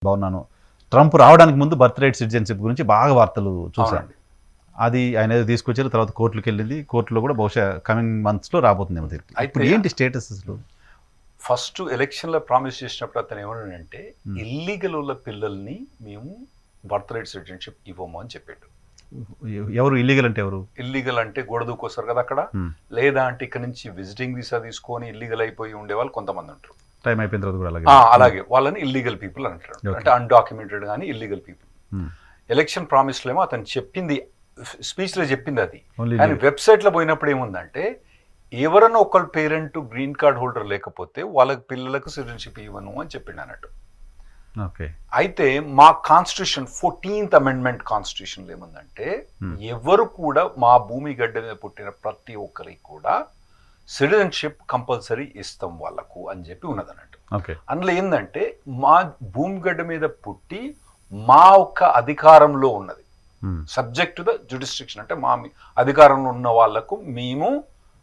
బాగున్నాను. ట్రంప్ రావడానికి ముందు బర్త్ రైట్ సిటిజన్షిప్ గురించి బాగా వార్తలు చూశాను. అవునండి. అది ఆయన ఏదో తీసుకొచ్చారు. తర్వాత కోర్టులకు వెళ్ళింది. కోర్టులో కూడా బహుశా కమింగ్ మంత్స్లో రాబోతుందేమో తీర్పు. ఇప్పుడు అయితే ఏంటి స్టేటస్ అసలు? ఫస్ట్ ఎలక్షన్లో ప్రామిస్ చేసినప్పుడు అతను ఏమన్నాడంటే ఇల్లీగల్ ఉన్న పిల్లల్ని మేము బర్త్ రైట్ సిటిజన్షిప్ ఇవ్వము అని చెప్పాడు. ఎవరు ఇల్లీగల్ అంటే ఎవరు? ఇల్లీగల్ అంటే గోడ దూకొస్తారు కదా అక్కడ, లేదా అంటే ఇక్కడ నుంచి విజిటింగ్ వీసా తీసుకొని ఇల్లీగల్ అయిపోయి ఉండే వాళ్ళు కొంతమంది ఉంటారు. టైం అయిపోయిన తర్వాత కూడా అలాగే. అలాగే వాళ్ళని ఇల్లీగల్ పీపుల్ అంటారు. అంటే అన్డాక్యుమెంటెడ్ కానీ ఇల్లీగల్ పీపుల్. ఎలక్షన్ ప్రామిస్లో ఏమో అతను చెప్పింది, స్పీచ్లో చెప్పింది అది. కానీ వెబ్సైట్లో పోయినప్పుడు ఏముందంటే ఎవరన్నా ఒకళ్ళ పేరెంట్ గ్రీన్ కార్డ్ హోల్డర్ లేకపోతే వాళ్ళ పిల్లలకు సిటిజన్షిప్ ఇవ్వను అని చెప్పిండు అన్నట్టు. ఓకే. అయితే మా కాన్స్టిట్యూషన్ 14th అమెండ్మెంట్ కాన్స్టిట్యూషన్లో ఏముందంటే ఎవరు కూడా మా భూమి గడ్డ మీద పుట్టిన ప్రతి ఒక్కరికి కూడా సిటిజన్షిప్ కంపల్సరీ ఇస్తాం వాళ్ళకు అని చెప్పి ఉన్నది అన్నట్టు. అందులో ఏంటంటే మా భూమి గడ్డ మీద పుట్టి మా ఒక్క అధికారంలో ఉన్నది, సబ్జెక్ట్ టు ద జ్యుడిస్ట్రిక్షన్, అంటే మా అధికారంలో ఉన్న వాళ్ళకు మేము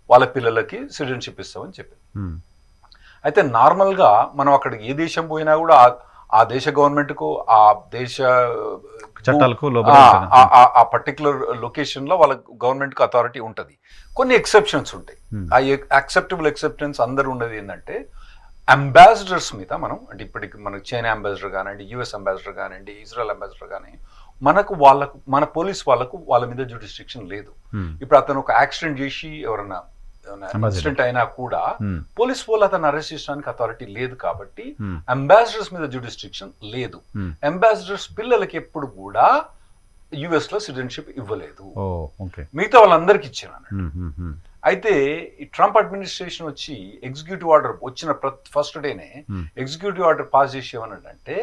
వాళ్ళ పిల్లలకి సిటిజన్షిప్ ఇస్తామని చెప్పింది. అయితే నార్మల్గా మనం అక్కడ ఏ దేశం పోయినా కూడా ఆ దేశ గవర్నమెంట్కు ఆ దేశ చట్టాలకు ఆ పర్టికులర్ లొకేషన్లో వాళ్ళ గవర్నమెంట్కి అథారిటీ ఉంటుంది. కొన్ని ఎక్సెప్షన్స్ ఉంటాయి. ఆ యాక్సెప్టబుల్ ఎక్సెప్టెన్స్ అందరూ ఉన్నది ఏంటంటే అంబాసిడర్స్ మీద మనం, అంటే ఇప్పటికి మనకు చైనా అంబాసిడర్ కానివ్వండి, యుఎస్ అంబాసిడర్ కానివ్వండి, ఇజ్రాయెల్ అంబాసిడర్ కానీ వాళ్ళకు మన పోలీస్ వాళ్ళకు వాళ్ళ మీద జ్యుడిస్ట్రిక్షన్ లేదు. ఇప్పుడు అతను ఒక యాక్సిడెంట్ చేసి ఎవరన్నా ఇన్సిడెంట్ అయినా కూడా పోలీస్ వాళ్ళు అతను అరెస్ట్ చేయడానికి అథారిటీ లేదు. కాబట్టి అంబాసిడర్స్ మీద జ్యుడిస్ట్రిక్షన్ లేదు. అంబాసిడర్స్ పిల్లలకి ఎప్పుడు కూడా యుఎస్ లో సిటిజన్షిప్ ఇవ్వలేదు, మిగతా వాళ్ళందరికి ఇచ్చాను. అయితే ఈ ట్రంప్ అడ్మినిస్ట్రేషన్ వచ్చి ఎగ్జిక్యూటివ్ ఆర్డర్ వచ్చిన ఫస్ట్ డేనే ఎగ్జిక్యూటివ్ ఆర్డర్ పాస్ చేసేమన్నాడంటే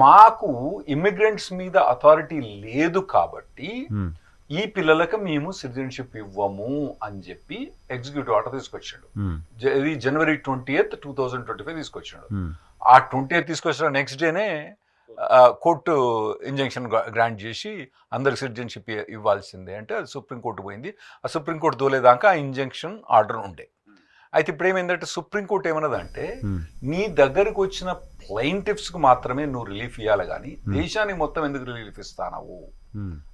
మాకు ఇమిగ్రెంట్స్ మీద అథారిటీ లేదు కాబట్టి ఈ పిల్లలకు మేము సిటిజన్షిప్ ఇవ్వము అని చెప్పి ఎగ్జిక్యూటివ్ ఆర్డర్ తీసుకొచ్చాడు. ఇది January 20th, 2025 తీసుకొచ్చాడు. ఆ 20th తీసుకొచ్చిన నెక్స్ట్ డేనే కోర్టు ఇంజంక్షన్ గ్రాంట్ చేసి అందరికి సిటిజన్షిప్ ఇవ్వాల్సిందే అంటే అది సుప్రీంకోర్టు పోయింది. ఆ సుప్రీంకోర్టు దోలేదాకా ఆ ఇంజంక్షన్ ఆర్డర్ ఉండే. అయితే ఇప్పుడు ఏమైందంటే సుప్రీంకోర్టు ఏమన్నదంటే నీ దగ్గరకు వచ్చిన ప్లెయింటిఫ్స్కి మాత్రమే నువ్వు రిలీఫ్ ఇవ్వాలి, కానీ దేశానికి మొత్తం ఎందుకు రిలీఫ్ ఇస్తానవు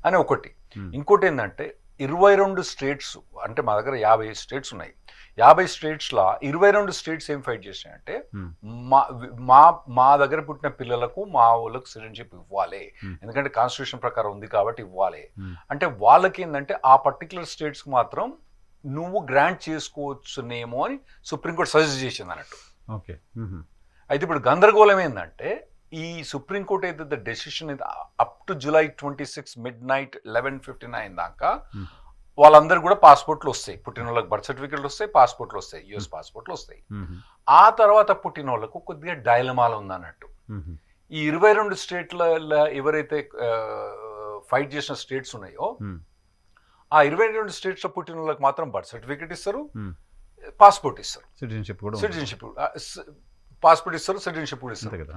అని ఒకటి. ఇంకోటి ఏంటంటే 22 స్టేట్స్, అంటే మా దగ్గర 50 స్టేట్స్ ఉన్నాయి. 50 స్టేట్స్లో 22 స్టేట్స్ ఏం ఫైట్ చేసినాయంటే మా దగ్గర పుట్టిన పిల్లలకు మా వాళ్ళకు సిటిజన్షిప్ ఇవ్వాలి, ఎందుకంటే కాన్స్టిట్యూషన్ ప్రకారం ఉంది కాబట్టి ఇవ్వాలి. అంటే వాళ్ళకి ఏంటంటే ఆ పర్టికులర్ స్టేట్స్కి మాత్రం నువ్వు గ్రాంట్ చేసుకోవచ్చునేమో అని సుప్రీంకోర్టు సజెస్ట్ చేసింది అన్నట్టు. ఓకే. అయితే ఇప్పుడు గందరగోళం ఏంటంటే ఈ సుప్రీంకోర్టు అయితే decision up to July 26 midnight 11:59 దాకా వాళ్ళందరూ కూడా పాస్పోర్ట్లు వస్తాయి. పుట్టిన వాళ్ళకి బర్త్ సర్టిఫికెట్లు వస్తాయి, పాస్పోర్ట్లు వస్తాయి, యుఎస్ పాస్పోర్ట్లు వస్తాయి. ఆ తర్వాత పుట్టిన వాళ్ళకు కొద్దిగా డైలమాలు ఉందన్నట్టు. ఈ 22 స్టేట్ల ఎవరైతే ఫైట్ చేసిన స్టేట్స్ ఉన్నాయో ఆ 22 స్టేట్స్లో పుట్టిన వాళ్ళకి మాత్రం బర్త్ సర్టిఫికెట్ ఇస్తారు, పాస్పోర్ట్ ఇస్తారు, సిటిజన్షిప్ పాస్పోర్ట్ ఇస్తారు, సిటిజన్షిప్ కూడా ఇస్తారు కదా.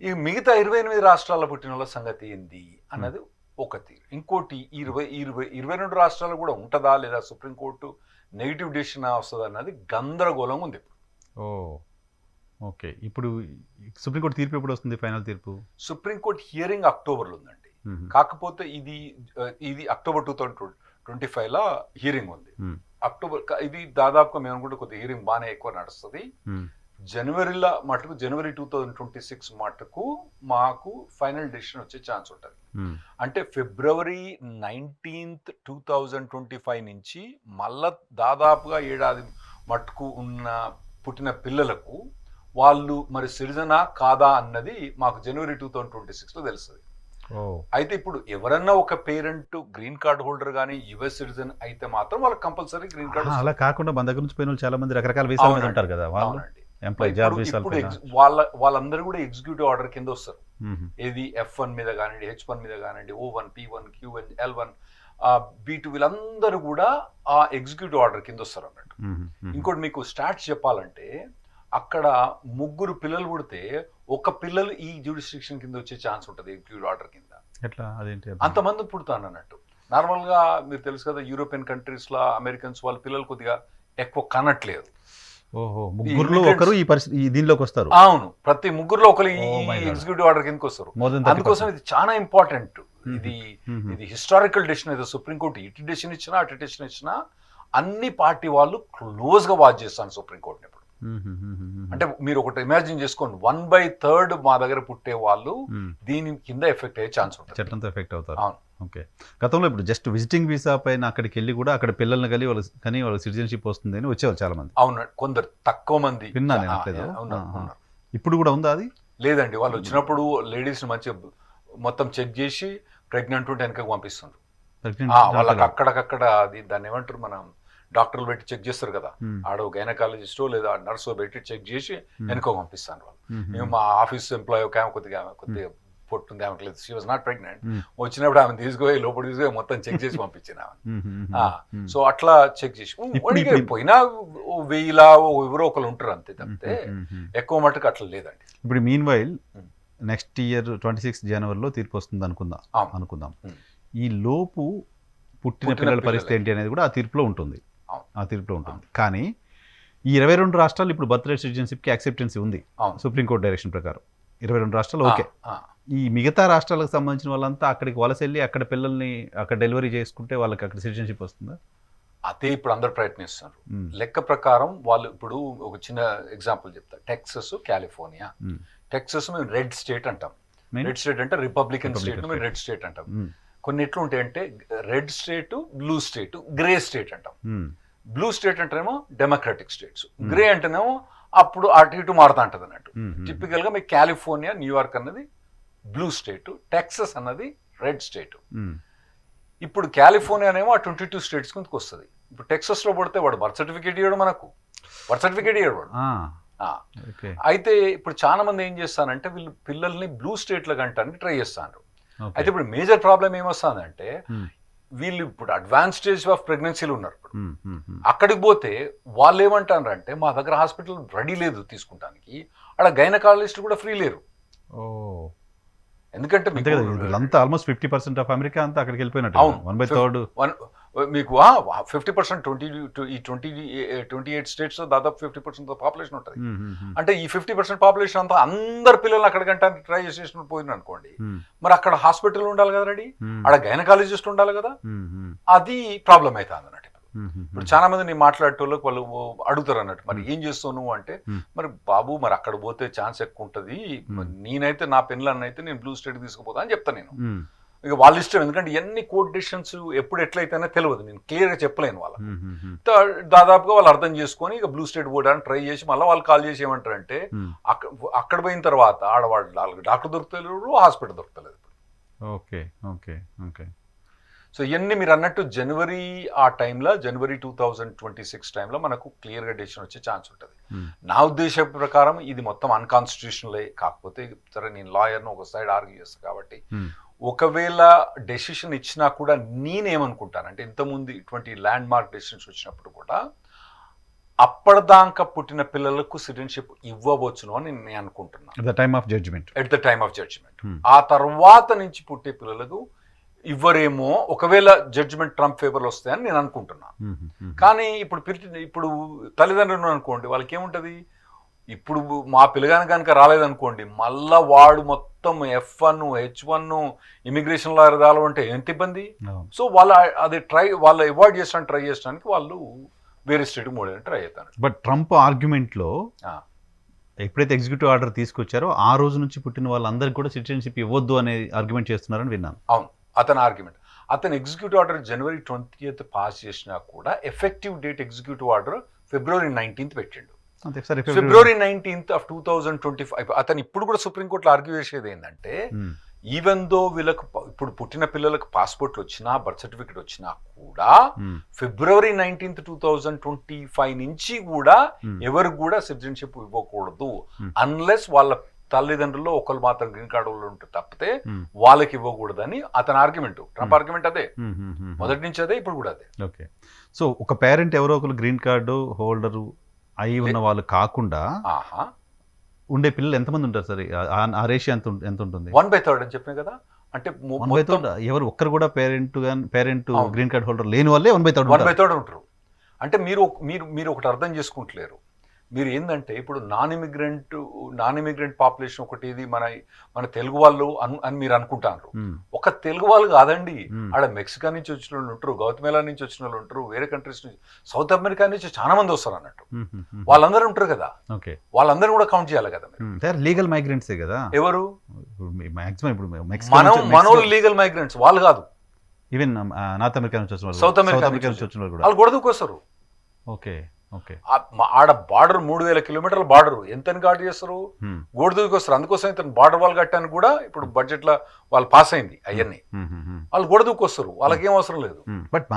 ఈ మిగతా 28 రాష్ట్రాల్లో పుట్టిన వాళ్ళ సంగతి ఏంది అన్నది ఒక తీరు. ఇంకోటి 22 రాష్ట్రాలు కూడా ఉంటుందా లేదా సుప్రీంకోర్టు నెగిటివ్ డెసిషన్ వస్తుందా అన్నది గందరగోళం ఉంది ఇప్పుడు. ఓకే. ఇప్పుడు సుప్రీంకోర్టు తీర్పు ఎప్పుడు వస్తుంది? ఫైనల్ తీర్పు సుప్రీంకోర్టు హియరింగ్ అక్టోబర్లో ఉందండి. కాకపోతే ఇది October 2025 హియరింగ్ ఉంది. అక్టోబర్ ఇది దాదాపుగా మేము అనుకుంటే కొద్దిగా హియరింగ్ బాగానే ఎక్కువ నడుస్తుంది. జనవరిలో మటుకు January 2026 మటుకు మాకు ఫైనల్ డెసిషన్ వచ్చే ఛాన్స్ ఉంటుంది. అంటే February 19th, 2025 నుంచి మళ్ళా దాదాపుగా ఏడాది మటుకు ఉన్న పుట్టిన పిల్లలకు వాళ్ళు మరి సిటిజనా కాదా అన్నది మాకు January 2026లో తెలుస్తుంది. అయితే ఇప్పుడు ఎవరన్నా ఒక పేరెంట్ గ్రీన్ కార్డ్ హోల్డర్ కానీ యుఎస్ సిటిజన్ అయితే మాత్రం వాళ్ళకి కంపల్సరీ గ్రీన్ కార్డ్. అలా కాకుండా మన దగ్గర నుంచి పోయిన వాళ్ళు చాలా మంది రకరకాల వీసాల మీద ఉంటారు కదా, ఇప్పుడు వాళ్ళందరూ కూడా ఎగ్జిక్యూటివ్ ఆర్డర్ కింద వస్తారు. ఏది F1 మీద కానివ్వండి, H1 మీద కానివ్వండి, O1, P1, Q1, L1, B2 వీళ్ళందరూ కూడా ఆ ఎగ్జిక్యూటివ్ ఆర్డర్ కింద వస్తారు అన్నట్టు. ఇంకోటి మీకు స్టాట్స్ చెప్పాలంటే అక్కడ 3 పిల్లలు పుడితే ఒక పిల్లలు ఈ జ్యూరిస్డిక్షన్ కింద వచ్చే ఛాన్స్ ఉంటుంది ఎగ్జిక్యూటివ్ ఆర్డర్ కింద. ఎట్లా అదేంటి? అంతమంది పుడతాను అన్నట్టు. నార్మల్గా మీరు తెలుసు కదా, యూరోపియన్ కంట్రీస్లో అమెరికన్స్ వాళ్ళ పిల్లలు కొద్దిగా ఎక్కువ కనట్లేదు. ఓహో, ముగ్గురులో ఒకరు ఈ పరిస్థితి దీనిలోకి వస్తారు. అవును, ప్రతి ముగ్గురులో ఒకరు ఈ Oh my God. Executive order కిందకి వస్తారు. More than 30%. అందుకోసం ఇది చాలా ఇంపార్టెంట్. ఇది Mhm. ఇది హిస్టారికల్ డెసిషన్. ఇది సుప్రీంకోర్టు ఇటు డెసిషన్ ఇచ్చినా అటు డెసిషన్ ఇచ్చినా అన్ని పార్టీ వాళ్ళు క్లోజ్ గా వాచ్ చేస్తాను సుప్రీంకోర్టుని ఇప్పుడు. అంటే మీరు ఒకటి ఇమాజిన్ చేసుకోండి, 1/3 మా దగ్గర పుట్టే వాళ్ళు దీని కింద ఎఫెక్ట్ అయ్యే ఛాన్స్ ఉంటుంది. చట్టంతో ఎఫెక్ట్ అవుతారు. అవును. ఓకే, గతంలో ఇప్పుడు జస్ట్ విజిటింగ్ వీసా పైన అక్కడికి వెళ్ళి కూడా అక్కడ పిల్లల్ని కానీ వాళ్ళకి సిటిజన్షిప్ వస్తుంది అని వచ్చేవారు చాలా మంది. అవును, కొందరు తక్కువ మంది విన్నా నేను అట్లేదు. ఉన్నారు. ఇప్పుడు కూడా ఉందా అది? లేదండి, వాళ్ళు వచ్చినప్పుడు లేడీస్ మంచిగా మొత్తం చెక్ చేసి ప్రెగ్నెంట్ ఉంటే వెనకకు పంపిస్తుండ్రు. వాళ్ళకి అక్కడికక్కడ అది దాన్ని ఏమంటారు, మనం డాక్టర్లు పెట్టి చెక్ చేస్తారు కదా, ఆడ గైనకాలజిస్టో లేదా నర్సో పెట్టి చెక్ చేసి వెనుక పంపిస్తాను వాళ్ళు. మేము మా ఆఫీస్ ఎంప్లాయ్ ఒక ఆమె కొద్దిగా పొట్టుంది, ఆమెకు లేదు, షీ వాజ్ నాట్ ప్రెగ్నెంట్. వచ్చినప్పుడు ఆమె తీసుకుపోయి లోపల తీసుకుపోయి మొత్తం చెక్ చేసి పంపించిన ఆమె. సో అట్లా చెక్ చేసి పోయినా 1000 ఎవరో ఒకరు ఉంటారు అంతే తప్పితే ఎక్కువ మటుకు అట్లా లేదండి. ఇప్పుడు మీన్ వైల్ నెక్స్ట్ ఇయర్ 26 జనవరిలో తీర్పు వస్తుంది అనుకుందాం. ఈ లోపు పుట్టిన పిల్లల పరిస్థితి ఏంటి అనేది కూడా ఆ తీర్పులో ఉంటుంది. కానీ ఈ 22 రాష్ట్రాలు ఇప్పుడు బర్త్ రైట్ సిటిజన్షిప్కి యాక్సెప్టెన్సీ ఉంది సుప్రీంకోర్టు డైరెక్షన్ ప్రకారం. 22 రాష్ట్రాలు ఓకే. ఈ మిగతా రాష్ట్రాలకు సంబంధించిన వాళ్ళంతా అక్కడికి వలస వెళ్ళి అక్కడ పిల్లల్ని అక్కడ డెలివరీ చేసుకుంటే వాళ్ళకి అక్కడ సిటిజన్షిప్ వస్తుందా? అదే ఇప్పుడు అందరు ప్రయత్నిస్తున్నారు. లెక్క ప్రకారం వాళ్ళు ఇప్పుడు ఒక చిన్న ఎగ్జాంపుల్ చెప్తా. Texas, California. టెక్సస్ మేము రెడ్ స్టేట్ అంటాం. రెడ్ స్టేట్ అంటే రిపబ్లికన్ స్టేట్, మేము రెడ్ స్టేట్ అంటాం. కొన్ని ఎట్లు ఉంటాయంటే red state, blue state, grey state అంటాం. బ్లూ స్టేట్ అంటేనేమో డెమోక్రాటిక్ స్టేట్స్, గ్రే అంటేనేమో అప్పుడు అటు ఇటు మారుతా ఉంటుంది అన్నట్టు. టిపికల్ గా మీకు కాలిఫోర్నియా, న్యూయార్క్ అన్నది బ్లూ స్టేట్, టెక్సస్ అన్నది రెడ్ స్టేట్. ఇప్పుడు కాలిఫోర్నియానేమో ఆ 22 స్టేట్స్ కిందకి వస్తుంది. ఇప్పుడు టెక్సస్ లో పడితే వాడు బర్త్ సర్టిఫికేట్ ఇవ్వడు, మనకు బర్త్ సర్టిఫికేట్ ఇవ్వడు వాడు. అయితే ఇప్పుడు చాలా మంది ఏం చేస్తానంటే వీళ్ళు పిల్లల్ని బ్లూ స్టేట్లకు అంటానికి ట్రై చేస్తాను. అయితే ఇప్పుడు మేజర్ ప్రాబ్లం ఏమొస్తుందంటే వీళ్ళు ఇప్పుడు అడ్వాన్స్ స్టేజ్ ఆఫ్ ప్రెగ్నెన్సీలు ఉన్నారు. ఇప్పుడు అక్కడికి పోతే వాళ్ళు ఏమంటారు అంటే మా దగ్గర హాస్పిటల్ రెడీ లేదు తీసుకుంటానికి, అక్కడ గైనకాలజిస్ట్ కూడా ఫ్రీ లేరు. ఎందుకంటే ఆల్మోస్ట్ 50% ఆఫ్ అమెరికా అంతా అక్కడికి వెళ్ళిపోయినట్టు. 1/3 మీకు 50% 28 స్టేట్స్ దాదాపు 50% పాపులేషన్ ఉంటుంది. అంటే ఈ 50% పాపులేషన్ అంతా అందరు పిల్లలు అక్కడికంటే ట్రై చేసి పోయిన అనుకోండి, మరి అక్కడ హాస్పిటల్ ఉండాలి కదా రెడీ, అక్కడ గైనకాలజిస్ట్ ఉండాలి కదా, అది ప్రాబ్లం అవుతుంది అన్నట్టు. ఇప్పుడు చాలా మంది నేను మాట్లాడేటోళ్ళకి వాళ్ళు అడుగుతారు అన్నట్టు, మరి ఏం చేస్తావు నువ్వు అంటే, మరి బాబు మరి అక్కడ పోతే ఛాన్స్ ఎక్కువ ఉంటుంది, నేనైతే నా పెన్లన్నీ అయితే నేను బ్లూ స్టేట్ తీసుకుపోతా అని చెప్తాను నేను. ఇక వాళ్ళ ఇష్టం, ఎందుకంటే ఎన్ని కోర్ట్ డెసిషన్స్ ఎప్పుడు ఎట్లయితేనే తెలియదు, నేను క్లియర్గా చెప్పలేను వాళ్ళకి. దాదాపుగా వాళ్ళు అర్థం చేసుకొని ఇక బ్లూ స్టేట్ పోవడానికి ట్రై చేసి మళ్ళీ వాళ్ళు కాల్ చేసి ఏమంటారంటే అక్కడ పోయిన తర్వాత ఆడవాళ్ళు డాక్టర్ దొరుకుతలేరు, హాస్పిటల్ దొరుకుతలేదు. Okay okay okay. సో ఇవన్నీ మీరు అన్నట్టు జనవరి ఆ టైంలో, జనవరి 2026 టైంలో మనకు క్లియర్గా డెసిషన్ వచ్చే ఛాన్స్ ఉంటుంది. నా ఉద్దేశం ప్రకారం ఇది మొత్తం అన్కాన్స్టిట్యూషనల్. కాకపోతే సరే నేను లాయర్ను ఒక సైడ్ ఆర్గ్యూ చేస్తాను కాబట్టి ఒకవేళ డెసిషన్ ఇచ్చినా కూడా నేనేమనుకుంటానంటే ఇంతకుముందు ఇటువంటి ల్యాండ్ మార్క్ డెసిషన్స్ వచ్చినప్పుడు కూడా అప్పటిదాకా పుట్టిన పిల్లలకు సిటిజన్షిప్ ఇవ్వవచ్చును అని నేను అనుకుంటున్నాను. At the time of judgement. ఆ తర్వాత నుంచి పుట్టే పిల్లలకు ఇవ్వరేమో, ఒకవేళ జడ్జిమెంట్ ట్రంప్ ఫేవర్లో వస్తాయని నేను అనుకుంటున్నాను. కానీ ఇప్పుడు తల్లిదండ్రులు అనుకోండి, వాళ్ళకి ఏముంటుంది, ఇప్పుడు మా పిల్లగాని కనుక రాలేదనుకోండి, మళ్ళా వాడు మొత్తం F1 H1 ఇమిగ్రేషన్ లాయర్ రావాలంటే ఎంత ఇబ్బంది. సో వాళ్ళు అది వాళ్ళు అవాయిడ్ ట్రై చేయడానికి వాళ్ళు వేరే స్టేట్ మోడల్ ట్రై చేస్తాను. బట్ ట్రంప్ ఆర్గ్యుమెంట్లో ఎప్పుడైతే ఎగ్జిక్యూటివ్ ఆర్డర్ తీసుకొచ్చారో ఆ రోజు నుంచి పుట్టిన వాళ్ళందరికీ కూడా సిటిజన్షిప్ ఇవ్వద్దు అనే ఆర్గ్యుమెంట్ చేస్తున్నారని విన్నాను. అవును, అతని ఆర్గ్యుమెంట్. అతను ఎగ్జిక్యూటివ్ ఆర్డర్ జనవరి 20th పాస్ చేసినా కూడా ఎఫెక్టివ్ డేట్ ఎగ్జిక్యూటివ్ ఆర్డర్ ఫిబ్రవరి 19th పెట్టిండు. ఫిబ్రవరి 19th of 2025. అతను ఇప్పుడు కూడా సుప్రీంకోర్టులో ఆర్గ్యూ చేసేది ఏంటంటే, ఈవెన్ దో వీళ్ళకు ఇప్పుడు పుట్టిన పిల్లలకు పాస్పోర్ట్లు వచ్చినా బర్త్ సర్టిఫికేట్ వచ్చినా కూడా ఫిబ్రవరి 19th 2025 నుంచి కూడా ఎవరికి కూడా సిటిజన్షిప్ ఇవ్వకూడదు అన్లెస్ వాళ్ళ తల్లిదండ్రుల్లో ఒకరు మాత్రం గ్రీన్ కార్డు వాళ్ళు ఉంటే తప్పితే వాళ్ళకి ఇవ్వకూడదని అతని ఆర్గ్యుమెంట్. ట్రంప్ ఆర్గ్యుమెంట్ అదే, మొదటి నుంచి అదే, ఇప్పుడు కూడా అదే. ఓకే. సో ఒక పేరెంట్ ఎవరో ఒకరు గ్రీన్ కార్డు హోల్డరు అయి ఉన్న వాళ్ళు కాకుండా ఉండే పిల్లలు ఎంతమంది ఉంటారు సార్? ఆ రేషియో ఎంత ఉంటుంది? 1/3 అని చెప్పిన కదా. అంటే 1/3 ఎవరు ఒక్కరు కూడా పేరెంట్ గ్రీన్ కార్డ్ హోల్డర్ లేని వాళ్ళే 1/3 ఉంటారు. అంటే మీరు ఒకటి అర్థం చేసుకుంటలేరు. మీరు ఏంటంటే ఇప్పుడు నాన్ ఇమిగ్రెంట్ పాపులేషన్ ఒకటి ఇది మన తెలుగు వాళ్ళు అని మీరు అనుకుంటారు. ఒక తెలుగు వాళ్ళు కాదండి, ఆడ మెక్సికో నుంచి వచ్చిన వాళ్ళు ఉంటారు, గౌతమేలా నుంచి వచ్చిన వాళ్ళు ఉంటారు, వేరే కంట్రీస్ నుంచి, సౌత్ అమెరికా నుంచి చాలా మంది వస్తారు అన్నట్టు. వాళ్ళందరూ ఉంటారు కదా, వాళ్ళందరూ కూడా కౌంట్ చేయాలి కదా. లీగల్ మైగ్రెంట్సే కదా ఎవరు? మాక్సిమం ఇప్పుడు మనోళ్ళు లీగల్ మైగ్రెంట్స్ వాళ్ళు కాదు. ఈవెన్ నార్త్ అమెరికా నుంచి వచ్చిన సౌత్ అమెరికా నుంచి వచ్చిన వాళ్ళు వాళ్ళు గొడవకు వస్తారు. Okay okay. ఆడ బార్డర్ 3000 కిలోమీటర్ల బార్డర్ ఎంతని ఘాటు చేస్తారు, గోడదూకి వస్తారు. అందుకోసం ఇతను బార్డర్ వాళ్ళు కట్టాను కూడా ఇప్పుడు బడ్జెట్ లో వాళ్ళు పాస్ అయింది అవన్నీ. వాళ్ళు గొడవకు వస్తారు, వాళ్ళకి ఏం అవసరం లేదు. బట్